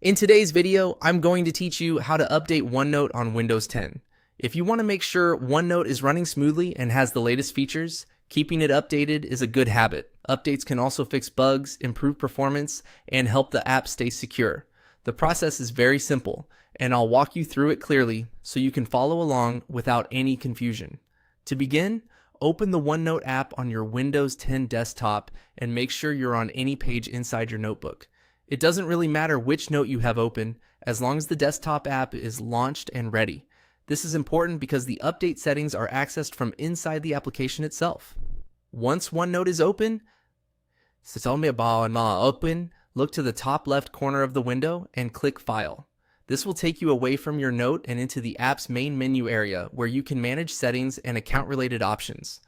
In today's video, I'm going to teach you how to update OneNote on Windows 10. If you want to make sure OneNote is running smoothly and has the latest features, keeping it updated is a good habit. Updates can also fix bugs, improve performance, and help the app stay secure. The process is very simple, and I'll walk you through it clearly so you can follow along without any confusion. To begin, open the OneNote app on your Windows 10 desktop and make sure you're on any page inside your notebook. It doesn't really matter which note you have open, as long as the desktop app is launched and ready. This is important because the update settings are accessed from inside the application itself. Once OneNote is open, look to the top left corner of the window and click File. This will take you away from your note and into the app's main menu area where you can manage settings and account-related options.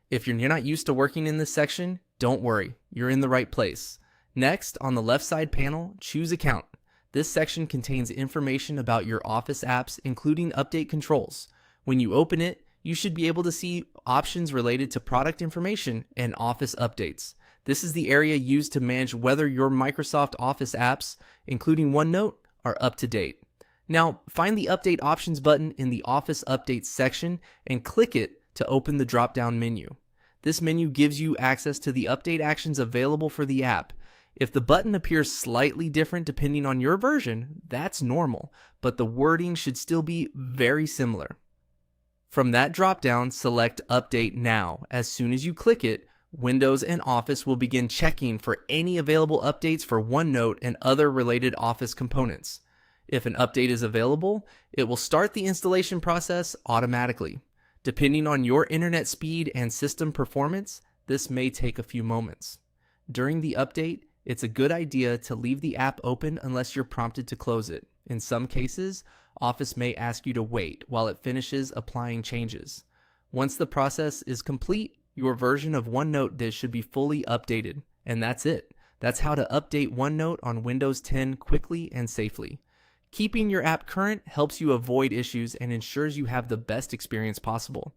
If you're not used to working in this section, don't worry, you're in the right place. Next, on the left side panel, choose Account. This section contains information about your Office apps, including update controls. When you open it, you should be able to see options related to product information and Office updates. This is the area used to manage whether your Microsoft Office apps, including OneNote, are up to date. Now, find the Update Options button in the Office Updates section and click it to open the drop-down menu. This menu gives you access to the update actions available for the app. If the button appears slightly different depending on your version, that's normal, but the wording should still be very similar. From that drop-down, select Update Now. As soon as you click it, Windows and Office will begin checking for any available updates for OneNote and other related Office components. If an update is available, it will start the installation process automatically. Depending on your internet speed and system performance, this may take a few moments. During the update, it's a good idea to leave the app open unless you're prompted to close it. In some cases, Office may ask you to wait while it finishes applying changes. Once the process is complete, your version of OneNote should be fully updated. And that's it. That's how to update OneNote on Windows 10 quickly and safely. Keeping your app current helps you avoid issues and ensures you have the best experience possible.